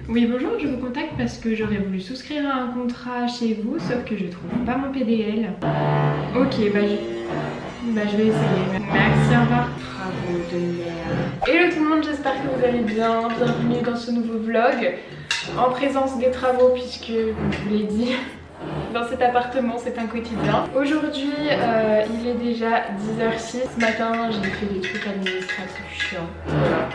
Oui bonjour, je vous contacte parce que j'aurais voulu souscrire à un contrat chez vous, sauf que je trouve pas mon PDL. Ok, je vais essayer. Merci, au revoir. Travaux de merde. Hello tout le monde, j'espère que vous allez bien. Bienvenue dans ce nouveau vlog en présence des travaux puisque, comme je vous l'ai dit, dans cet appartement c'est un quotidien. Aujourd'hui il est déjà 10h06. Ce matin j'ai fait des trucs administratifs chiants. Voilà.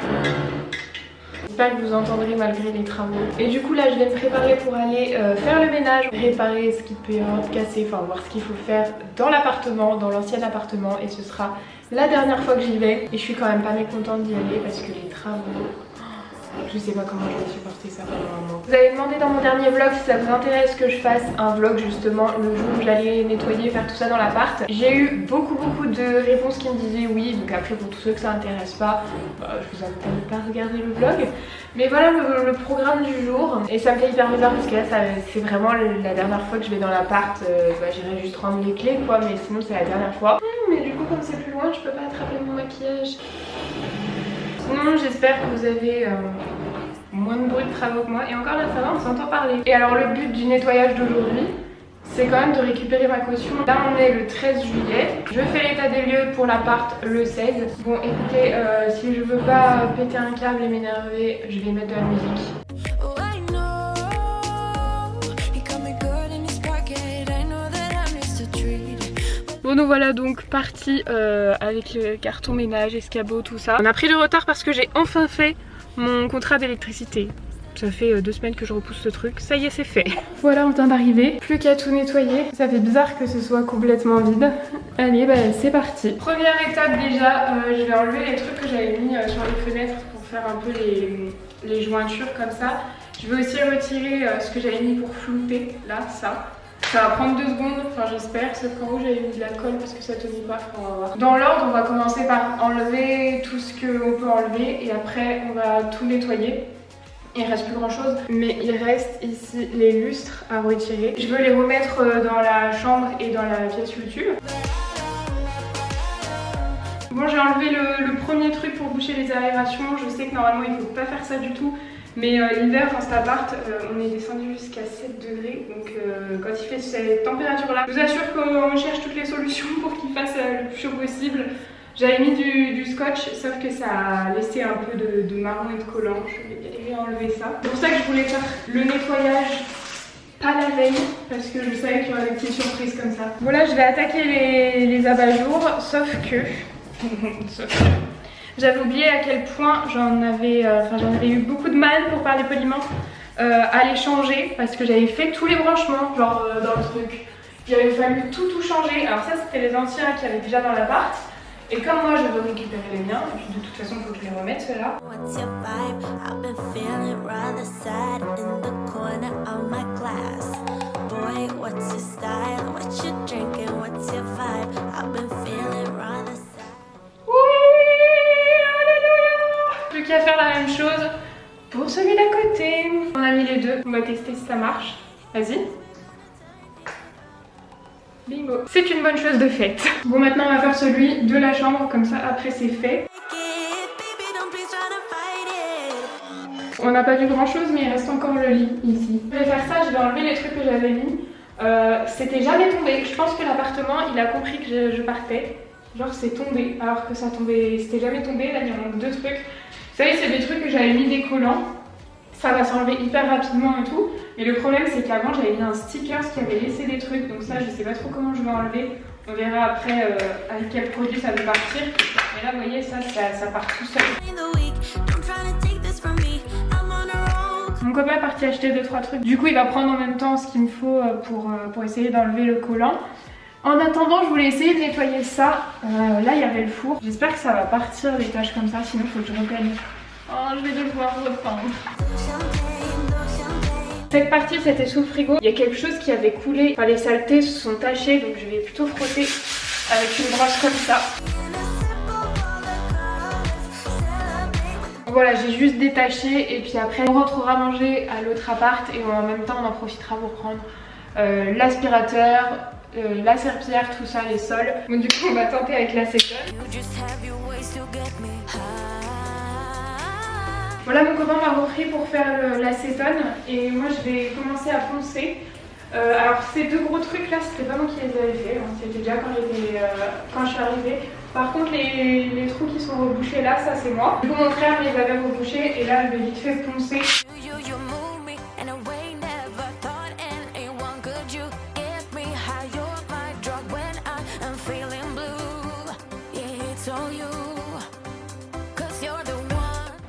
J'espère que vous entendrez malgré les travaux. Et du coup là je vais me préparer pour aller faire le ménage, réparer ce qui peut y avoir de cassé, enfin voir ce qu'il faut faire dans l'appartement, dans l'ancien appartement. Et ce sera la dernière fois que j'y vais. Et je suis quand même pas mécontente d'y aller parce que les travaux... Je sais pas comment je vais supporter ça pendant un moment. Vous avez demandé dans mon dernier vlog si ça vous intéresse que je fasse un vlog justement le jour où j'allais nettoyer, faire tout ça dans l'appart. J'ai eu beaucoup de réponses qui me disaient oui, donc après pour tous ceux que ça intéresse pas, je vous invite à ne pas regarder le vlog. Mais voilà le programme du jour. Et ça me fait hyper bizarre parce que là c'est vraiment la dernière fois que je vais dans l'appart. J'irai juste rendre les clés quoi, mais sinon c'est la dernière fois. Mais du coup comme c'est plus loin je peux pas attraper mon maquillage. Sinon j'espère que vous avez moins de bruit de travaux que moi. Et encore là ça va, on s'entend parler. Et alors le but du nettoyage d'aujourd'hui, c'est quand même de récupérer ma caution. Là on est le 13 juillet. Je fais l'état des lieux pour l'appart le 16. Bon écoutez, si je veux pas péter un câble et m'énerver, je vais mettre de la musique. Bon nous voilà donc partis avec le carton ménage, escabeau, tout ça. On a pris du retard parce que j'ai enfin fait mon contrat d'électricité. Ça fait 2 semaines que je repousse ce truc, ça y est c'est fait. Voilà, on vient d'arriver, plus qu'à tout nettoyer. Ça fait bizarre que ce soit complètement vide. Allez c'est parti. Première étape déjà, je vais enlever les trucs que j'avais mis sur les fenêtres pour faire un peu les jointures comme ça. Je vais aussi retirer ce que j'avais mis pour flouter, là, ça. Ça va prendre 2 secondes, enfin j'espère, sauf qu'en haut j'avais mis de la colle parce que ça tenait pas, on va voir. Dans l'ordre, on va commencer par enlever tout ce qu'on peut enlever et après on va tout nettoyer. Il reste plus grand chose, mais il reste ici les lustres à retirer. Je veux les remettre dans la chambre et dans la pièce YouTube. Bon, j'ai enlevé le premier truc pour boucher les aérations. Je sais que normalement il ne faut pas faire ça du tout. Mais l'hiver dans cet appart, on est descendu jusqu'à 7 degrés. Donc quand il fait cette température là, je vous assure qu'on cherche toutes les solutions pour qu'il fasse le plus chaud possible. J'avais mis du scotch, sauf que ça a laissé un peu de marron et de collant. Je vais galérer à enlever ça. C'est pour ça que je voulais faire le nettoyage pas la veille, parce que je savais qu'il y aurait des petites surprises comme ça. Voilà, je vais attaquer les abat-jours, sauf que... J'avais oublié à quel point j'en avais eu beaucoup de mal, pour parler poliment, à les changer parce que j'avais fait tous les branchements genre dans le truc. Il avait fallu tout changer. Alors ça c'était les anciens qu'il y avait déjà dans l'appart. Et comme moi je veux récupérer les miens, et puis de toute façon il faut que je les remette ceux-là. Plus qu'à faire la même chose pour celui d'à côté. On a mis les deux, on va tester si ça marche. Vas-y. Bingo. C'est une bonne chose de faite. Bon maintenant on va faire celui de la chambre, comme ça après c'est fait. On n'a pas vu grand chose mais il reste encore le lit ici. Je vais faire ça, je vais enlever les trucs que j'avais mis. C'était jamais tombé. Je pense que l'appartement il a compris que je partais. Genre c'est tombé alors que ça tombait, c'était jamais tombé. Là il y manque 2 trucs. Vous savez c'est des trucs que j'avais mis des collants. Ça va s'enlever hyper rapidement et tout. Et le problème c'est qu'avant j'avais mis un sticker qui avait laissé des trucs. Donc ça je sais pas trop comment je vais enlever. On verra après avec quel produit ça va partir. Mais là vous voyez ça part tout seul. Mon copain est parti acheter 2-3 trucs. Du coup il va prendre en même temps ce qu'il me faut pour essayer d'enlever le collant. En attendant je voulais essayer de nettoyer ça. Là il y avait le four. J'espère que ça va partir les tâches comme ça. Sinon il faut que je replanifie. Oh, je vais devoir reprendre. Cette partie c'était sous le frigo. Il y a quelque chose qui avait coulé. Enfin les saletés se sont tachées donc je vais plutôt frotter avec une brosse comme ça. Voilà, j'ai juste détaché et puis après on rentrera manger à l'autre appart et en même temps on en profitera pour prendre l'aspirateur, la serpillière, tout ça, les sols. Donc du coup on va tenter avec l'acétone. Voilà, mon copain m'a repris pour faire l'acétone et moi je vais commencer à poncer. Alors ces deux gros trucs là, c'était pas moi qui les avais fait, hein. C'était déjà quand je suis arrivée. Par contre les trous qui sont rebouchés là, ça c'est moi. Du coup mon frère les avait rebouchés et là je vais vite fait poncer.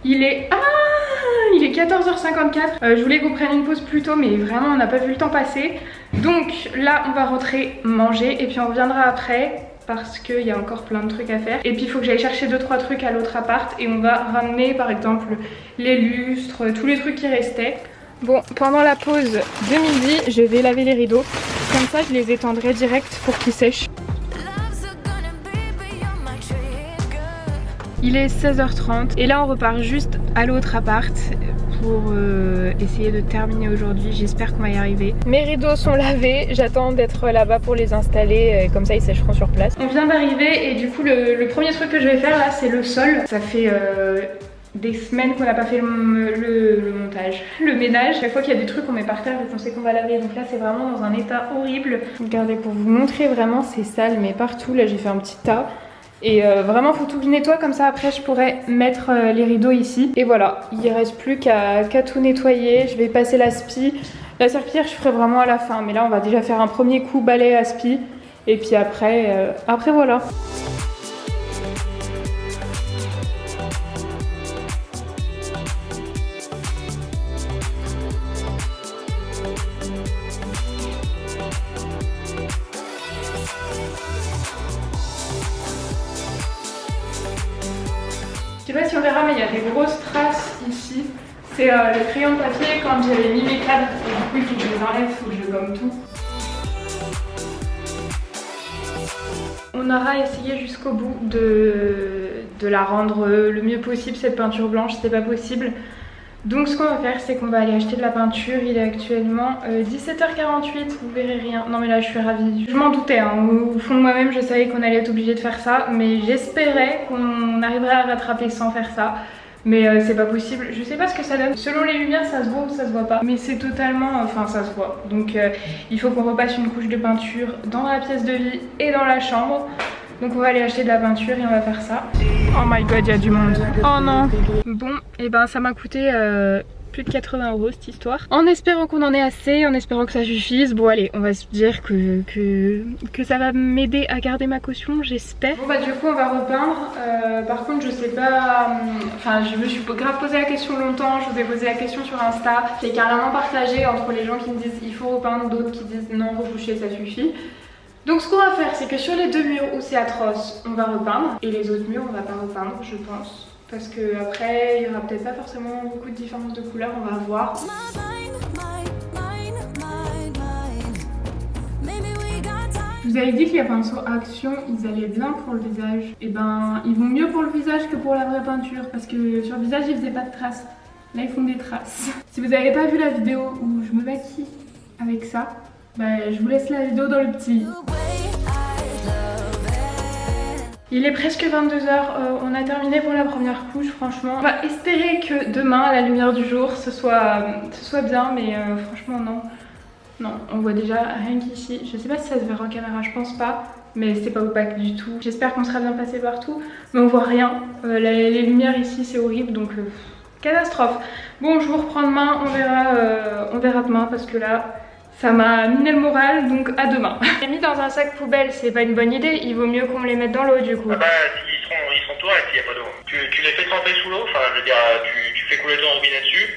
Il est 14h54. Je voulais qu'on prenne une pause plus tôt, mais vraiment on n'a pas vu le temps passer. Donc là on va rentrer manger et puis on reviendra après parce qu'il y a encore plein de trucs à faire. Et puis il faut que j'aille chercher 2-3 trucs à l'autre appart et on va ramener par exemple les lustres, tous les trucs qui restaient. Bon, pendant la pause de midi, je vais laver les rideaux. Comme ça je les étendrai direct pour qu'ils sèchent. Il est 16h30 et là on repart juste à l'autre appart pour essayer de terminer aujourd'hui. J'espère qu'on va y arriver. Mes rideaux sont lavés, j'attends d'être là-bas pour les installer, comme ça ils sécheront sur place. On vient d'arriver et du coup le premier truc que je vais faire là c'est le sol. Ça fait des semaines qu'on n'a pas fait le montage, le ménage. Chaque fois qu'il y a des trucs on met par terre et qu'on sait qu'on va laver. Donc là c'est vraiment dans un état horrible. Regardez, pour vous montrer vraiment, c'est sale mais partout. Là j'ai fait un petit tas. Et vraiment faut tout que je nettoie, comme ça après je pourrais mettre les rideaux ici. Et voilà, il reste plus qu'à tout nettoyer. Je vais passer l'aspi. La serpillière je ferai vraiment à la fin, mais là on va déjà faire un premier coup balai aspi. Et puis après voilà. Je sais pas si on verra, mais il y a des grosses traces ici. C'est le crayon de papier quand j'avais mis mes cadres. Et du coup il faut que je les enlève, il faut que je gomme tout. On aura essayé jusqu'au bout de la rendre le mieux possible, cette peinture blanche, c'est pas possible. Donc ce qu'on va faire, c'est qu'on va aller acheter de la peinture. Il est actuellement 17h48, vous verrez rien. Non mais là je suis ravie. Je m'en doutais, hein. Au fond de moi-même je savais qu'on allait être obligé de faire ça. Mais j'espérais qu'on arriverait à rattraper sans faire ça. Mais c'est pas possible, je sais pas ce que ça donne. Selon les lumières ça se voit ou ça se voit pas. Mais c'est totalement, enfin ça se voit. Donc il faut qu'on repasse une couche de peinture dans la pièce de lit et dans la chambre. Donc on va aller acheter de la peinture et on va faire ça. Oh my god, il y a du monde. Oh non. Bon, et ben ça m'a coûté plus de 80 € cette histoire. En espérant qu'on en ait assez, en espérant que ça suffise. Bon allez, on va se dire que ça va m'aider à garder ma caution, j'espère. Bon bah du coup on va repeindre. Par contre je sais pas, enfin je me suis grave posé la question longtemps. Je vous ai posé la question sur Insta. C'est carrément partagé entre les gens qui me disent il faut repeindre, d'autres qui disent non, reboucher ça suffit. Donc ce qu'on va faire, c'est que sur les deux murs où c'est atroce, on va repeindre. Et les autres murs on va pas repeindre, je pense. Parce que après il y aura peut-être pas forcément beaucoup de différence de couleur, on va voir. Je vous avais dit que les pinceaux Action ils allaient bien pour le visage. Et ben ils vont mieux pour le visage que pour la vraie peinture. Parce que sur le visage ils faisaient pas de traces. Là ils font des traces. Si vous n'avez pas vu la vidéo où je me maquille avec ça, bah, je vous laisse la vidéo dans le petit. Il est presque 22h, on a terminé pour la première couche, franchement. On va espérer que demain, à la lumière du jour, ce soit bien, mais franchement non. Non, on voit déjà rien qu'ici. Je sais pas si ça se verra en caméra, je pense pas, mais c'est pas opaque du tout. J'espère qu'on sera bien passé partout, mais on voit rien. Les lumières ici, c'est horrible, donc catastrophe. Bon, je vous reprends demain, on verra demain parce que là... ça m'a miné le moral, donc à demain. Les mis dans un sac poubelle, c'est pas une bonne idée, il vaut mieux qu'on me les mette dans l'eau du coup. Ah bah ils seront toi et puis y a pas d'eau. Tu les fais tremper sous l'eau, enfin je veux dire tu fais couler ton robinet dessus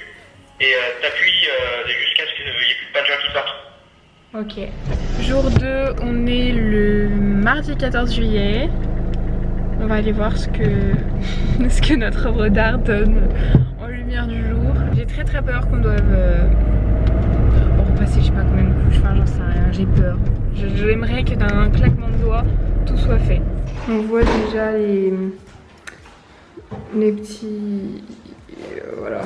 et t'appuies jusqu'à ce qu'il n'y ait plus de peinture qui sorte. Ok. Jour 2, on est le mardi 14 juillet. On va aller voir ce que notre œuvre d'art donne en lumière du jour. J'ai très peur qu'on doive... repasser je sais pas combien de couches, enfin j'en sais rien, j'ai peur. J'aimerais que d'un claquement de doigts tout soit fait. On voit déjà les petits... voilà.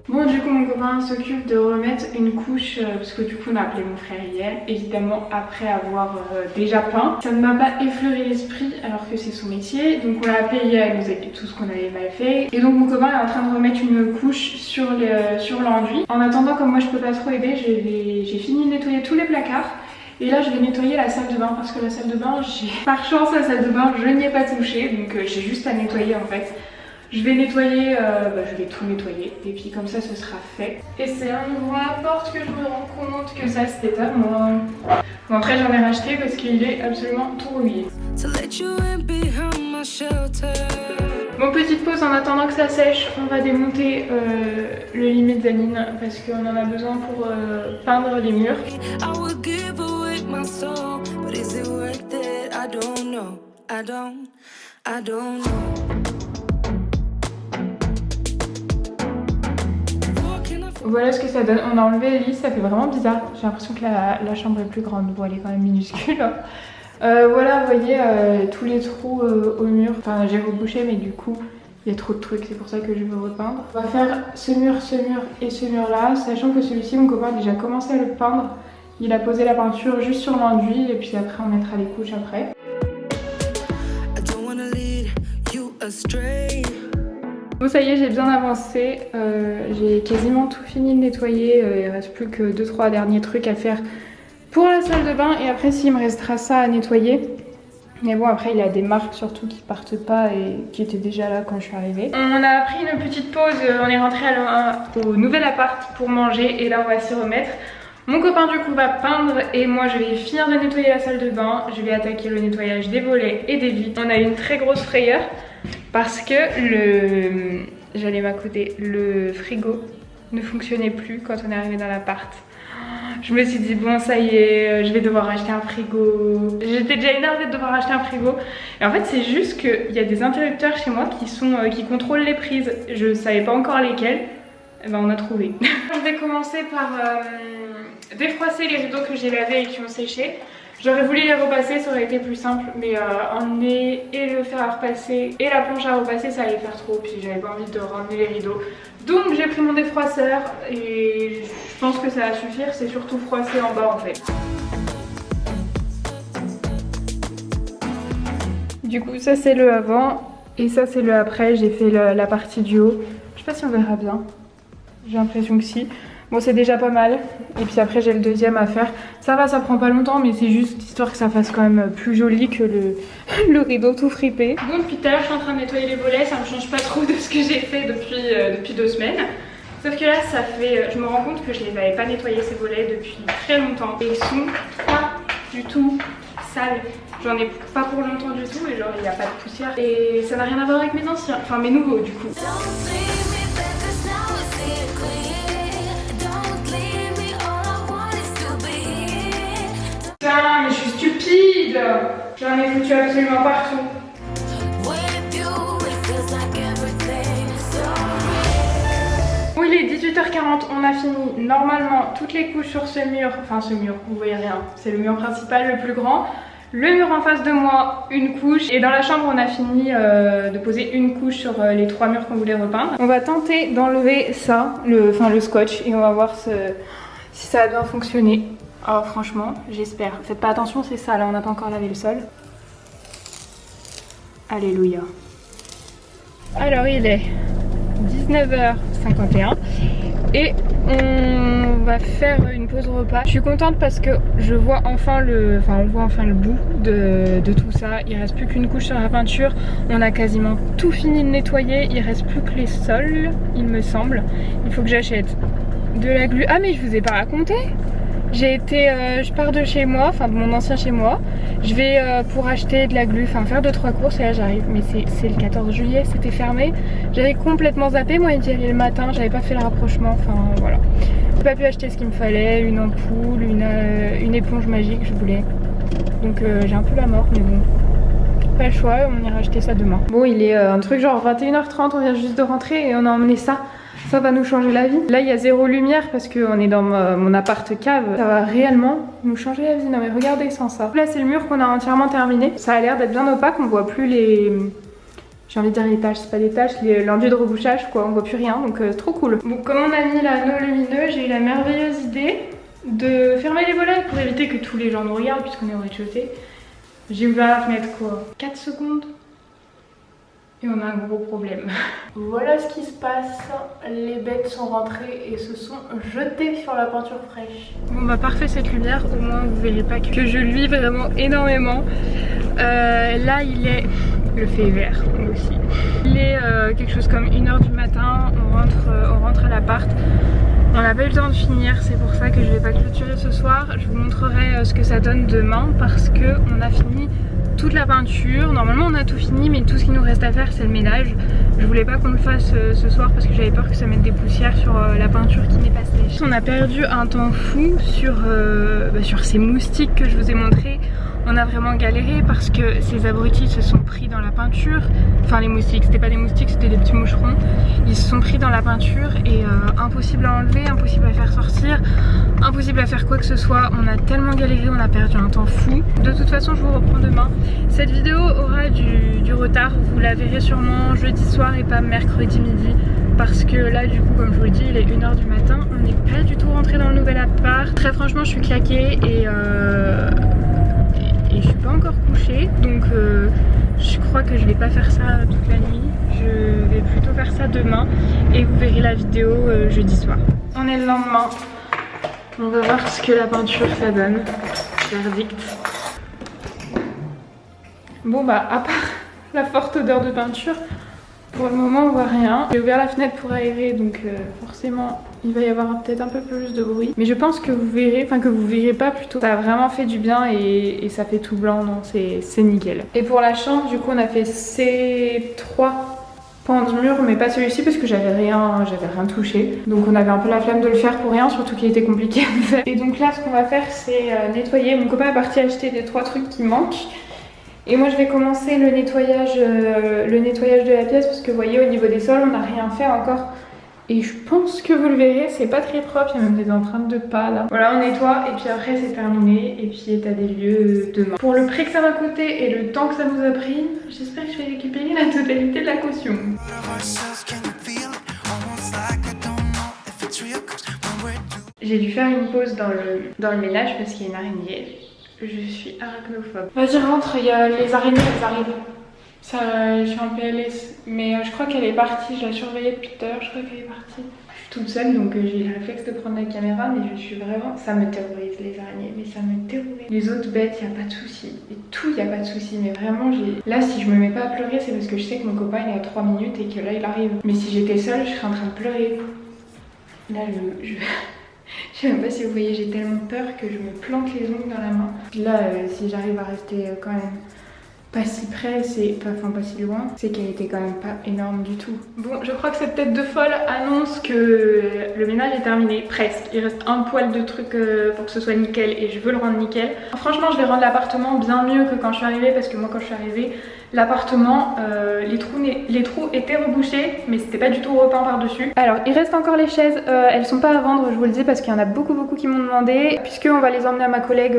Bon Bon, du coup, mon copain s'occupe de remettre une couche, parce que du coup, on a appelé mon frère hier, évidemment après avoir déjà peint. Ça ne m'a pas effleuré l'esprit alors que c'est son métier. Donc on l'a appelé hier, il nous a dit tout ce qu'on avait mal fait. Et donc mon copain est en train de remettre une couche sur l'enduit. En attendant, comme moi je peux pas trop aider, j'ai fini de nettoyer tous les placards. Et là je vais nettoyer la salle de bain parce que la salle de bain, par chance la salle de bain je n'y ai pas touché, donc j'ai juste à nettoyer en fait. Je vais nettoyer, je vais tout nettoyer et puis comme ça ce sera fait. Et c'est en ouvrant la porte que je me rends compte que ça c'était pas moi. Bon après j'en ai racheté parce qu'il est absolument tout rouillé. Bon, petite pause en attendant que ça sèche, on va démonter le lit mezzanine parce qu'on en a besoin pour peindre les murs. Voilà ce que ça donne. On a enlevé les lits, ça fait vraiment bizarre. J'ai l'impression que la chambre est plus grande. Bon, elle est quand même minuscule. Voilà, vous voyez tous les trous au mur. Enfin, j'ai rebouché, mais du coup, il y a trop de trucs. C'est pour ça que je veux repeindre. On va faire ce mur et ce mur là. Sachant que celui-ci, mon copain a déjà commencé à le peindre. Il a posé la peinture juste sur l'enduit et puis après, on mettra les couches après. Bon, ça y est, j'ai bien avancé, j'ai quasiment tout fini de nettoyer, il reste plus que 2-3 derniers trucs à faire pour la salle de bain et après s'il me restera ça à nettoyer. Mais bon, après il y a des marques surtout qui partent pas et qui étaient déjà là quand je suis arrivée. On a pris une petite pause, on est rentré au nouvel appart pour manger et là on va s'y remettre. Mon copain du coup va peindre et moi je vais finir de nettoyer la salle de bain. Je vais attaquer le nettoyage des volets et des vitres. On a une très grosse frayeur parce que j'allais m'accouder, le frigo ne fonctionnait plus quand on est arrivé dans l'appart. Je me suis dit bon ça y est, je vais devoir acheter un frigo. J'étais déjà énervée de devoir acheter un frigo. Et en fait c'est juste qu'il y a des interrupteurs chez moi qui contrôlent les prises. Je savais pas encore lesquels. Et ben on a trouvé. Je vais commencer par défroisser les rideaux que j'ai lavés et qui ont séché. J'aurais voulu les repasser, ça aurait été plus simple, mais emmener et le fer à repasser et la planche à repasser, ça allait faire trop, puis j'avais pas envie de ramener les rideaux. Donc j'ai pris mon défroisseur et je pense que ça va suffire, c'est surtout froisser en bas en fait. Du coup ça c'est le avant et ça c'est le après, j'ai fait la partie du haut. Je sais pas si on verra bien, j'ai l'impression que si. Bon c'est déjà pas mal et puis après j'ai le deuxième à faire. Ça va, ça prend pas longtemps mais c'est juste histoire que ça fasse quand même plus joli que le rideau tout fripé. Bon depuis tout à l'heure je suis en train de nettoyer les volets, ça me change pas trop de ce que j'ai fait depuis 2 semaines. Sauf que là ça fait, je me rends compte que je les avais pas nettoyés ces volets depuis très longtemps. Et ils sont pas du tout sales. J'en ai pas pour longtemps du tout et genre il n'y a pas de poussière. Et ça n'a rien à voir avec mes anciens, enfin mes nouveaux du coup. Putain, mais je suis stupide! J'en ai foutu absolument partout. Bon, il est 18h40, on a fini normalement toutes les couches sur ce mur. Enfin ce mur, vous voyez rien, c'est le mur principal le plus grand. Le mur en face de moi, une couche. Et dans la chambre, on a fini de poser une couche sur les 3 murs qu'on voulait repeindre. On va tenter d'enlever ça, le scotch, et on va voir si ça a bien fonctionné. Oh franchement, j'espère. Faites pas attention, c'est ça, là on n'a pas encore lavé le sol. Alléluia. Alors il est 19h51 et on va faire une pause repas. Je suis contente parce que je vois enfin on voit enfin le bout de tout ça. Il reste plus qu'une couche sur la peinture. On a quasiment tout fini de nettoyer. Il reste plus que les sols, il me semble. Il faut que j'achète de la glu. Ah mais je vous ai pas raconté. Je pars de chez moi, enfin de mon ancien chez moi. Je vais pour acheter de la glu, enfin faire 2-3 courses et là j'arrive. Mais c'est le 14 juillet, c'était fermé. J'avais complètement zappé, moi il dit le matin, j'avais pas fait le rapprochement, enfin voilà. J'ai pas pu acheter ce qu'il me fallait, une ampoule, une éponge magique je voulais. Donc j'ai un peu la mort mais bon. Pas le choix, on ira acheter ça demain. Bon il est un truc genre 21h30, on vient juste de rentrer et on a emmené ça. Ça va nous changer la vie. Là il y a 0 lumière parce qu'on est dans mon appart cave. Ça va réellement nous changer la vie. Non mais regardez sans ça. Là c'est le mur qu'on a entièrement terminé. Ça a l'air d'être bien opaque, on voit plus J'ai envie de dire les taches, c'est pas des taches, l'enduit de rebouchage quoi, on voit plus rien donc trop cool. Bon, comme on a mis l'anneau lumineux, j'ai eu la merveilleuse idée de fermer les volets pour éviter que tous les gens nous regardent puisqu'on est au rez-de-chaussée. J'ai ouvert la fenêtre quoi, 4 secondes et on a un gros problème. Voilà ce qui se passe, les bêtes sont rentrées et se sont jetées sur la peinture fraîche. Bon bah parfait cette lumière, au moins vous verrez pas que je luis vraiment énormément. Là il est... le fait vert aussi. Il est quelque chose comme 1h du matin, on rentre à l'appart. On n'a pas eu le temps de finir, c'est pour ça que je vais pas clôturer ce soir. Je vous montrerai ce que ça donne demain parce que on a fini toute la peinture. Normalement on a tout fini mais tout ce qui nous reste à faire c'est le ménage. Je voulais pas qu'on le fasse ce soir parce que j'avais peur que ça mette des poussières sur la peinture qui n'est pas sèche. On a perdu un temps fou sur ces moustiques que je vous ai montré. On a vraiment galéré parce que ces abrutis se sont pris dans la peinture. Enfin les moustiques, c'était pas des moustiques, c'était des petits moucherons. Ils se sont pris dans la peinture et impossible à enlever, impossible à faire sortir, impossible à faire quoi que ce soit. On a tellement galéré, on a perdu un temps fou. De toute façon je vous reprends demain. Cette vidéo aura du retard, vous la verrez sûrement jeudi soir et pas mercredi midi. Parce que là du coup comme je vous le dis il est 1h du matin, on n'est pas du tout rentré dans le nouvel appart. Très franchement je suis claquée et je suis pas encore couchée donc je crois que je vais pas faire ça toute la nuit. Je vais plutôt faire ça demain et vous verrez la vidéo jeudi soir. On est le lendemain, on va voir ce que la peinture ça donne. Verdict. Bon bah à part la forte odeur de peinture, pour le moment on voit rien. J'ai ouvert la fenêtre pour aérer donc forcément il va y avoir peut-être un peu plus de bruit. Mais je pense que vous verrez, enfin que vous verrez pas plutôt. Ça a vraiment fait du bien et ça fait tout blanc, non c'est nickel. Et pour la chambre du coup on a fait ces 3 pans de mur mais pas celui-ci parce que j'avais rien touché. Donc on avait un peu la flemme de le faire pour rien, surtout qu'il était compliqué à faire. Et donc là ce qu'on va faire c'est nettoyer. Mon copain est parti acheter des 3 trucs qui manquent. Et moi je vais commencer le nettoyage de la pièce parce que vous voyez au niveau des sols on n'a rien fait encore. Et je pense que vous le verrez, c'est pas très propre, il y a même des empreintes de pas là. Voilà on nettoie et puis après c'est terminé et puis état des lieux demain. Pour le prix que ça m'a coûté et le temps que ça nous a pris, j'espère que je vais récupérer la totalité de la caution. J'ai dû faire une pause dans le ménage parce qu'il y a une araignée. Je suis arachnophobe. Vas-y rentre, il y a les araignées qui arrivent. Ça, je suis en PLS, mais je crois qu'elle est partie, je la surveillais depuis tout à l'heure, je crois qu'elle est partie. Je suis toute seule donc j'ai le réflexe de prendre la caméra mais je suis vraiment... Ça me terrorise les araignées, mais ça me terrorise. Les autres bêtes, il n'y a pas de souci. Et tout, il n'y a pas de souci, mais vraiment là si je me mets pas à pleurer c'est parce que je sais que mon copain il est à 3 minutes et que là il arrive. Mais si j'étais seule je serais en train de pleurer. Là je sais même pas si vous voyez, j'ai tellement peur que je me plante les ongles dans la main. Là si j'arrive à rester quand même pas si près, enfin pas si loin, c'est qu'elle était quand même pas énorme du tout. Bon, je crois que cette tête de folle annonce que le ménage est terminé, presque. Il reste un poil de truc pour que ce soit nickel et je veux le rendre nickel. Franchement, je vais rendre l'appartement bien mieux que quand je suis arrivée parce que moi quand je suis arrivée, l'appartement, les trous étaient rebouchés mais c'était pas du tout repeint par-dessus. Alors, il reste encore les chaises, elles sont pas à vendre, je vous le dis, parce qu'il y en a beaucoup qui m'ont demandé. Puisqu'on va les emmener à ma collègue...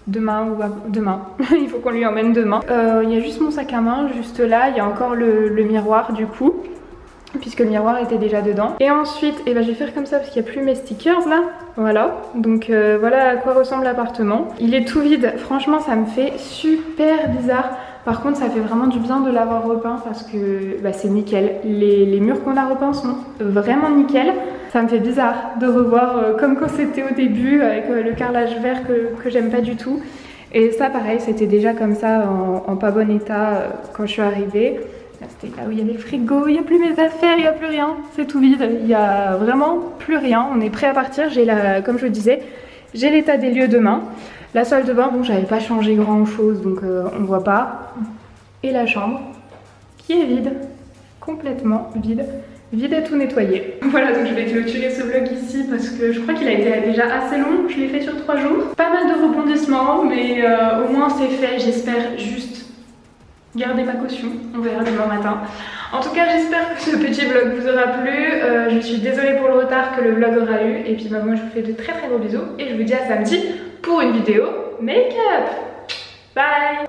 demain ou demain, il faut qu'on lui emmène demain. Il y a juste mon sac à main, juste là, il y a encore le miroir du coup, puisque le miroir était déjà dedans. Et ensuite, je vais faire comme ça parce qu'il n'y a plus mes stickers là, voilà. Donc voilà à quoi ressemble l'appartement. Il est tout vide, franchement ça me fait super bizarre. Par contre ça fait vraiment du bien de l'avoir repeint parce que c'est nickel. Les murs qu'on a repeints sont vraiment nickel. Ça me fait bizarre de revoir comme quand c'était au début avec le carrelage vert que j'aime pas du tout. Et ça pareil, c'était déjà comme ça en pas bon état quand je suis arrivée. Là c'était là où il y avait le frigo, il n'y a plus mes affaires, il n'y a plus rien, c'est tout vide. Il n'y a vraiment plus rien, on est prêt à partir. Comme je vous disais, j'ai l'état des lieux demain. La salle de bain, bon j'avais pas changé grand chose donc on voit pas. Et la chambre qui est vide, complètement vide. Vide à tout nettoyer. Voilà, donc je vais clôturer ce vlog ici parce que je crois qu'il a été déjà assez long. Je l'ai fait sur 3 jours. Pas mal de rebondissements, mais au moins c'est fait. J'espère juste garder ma caution. On verra demain matin. En tout cas, j'espère que ce petit vlog vous aura plu. Je suis désolée pour le retard que le vlog aura eu. Et puis moi, je vous fais de très gros bisous. Et je vous dis à samedi pour une vidéo make-up. Bye!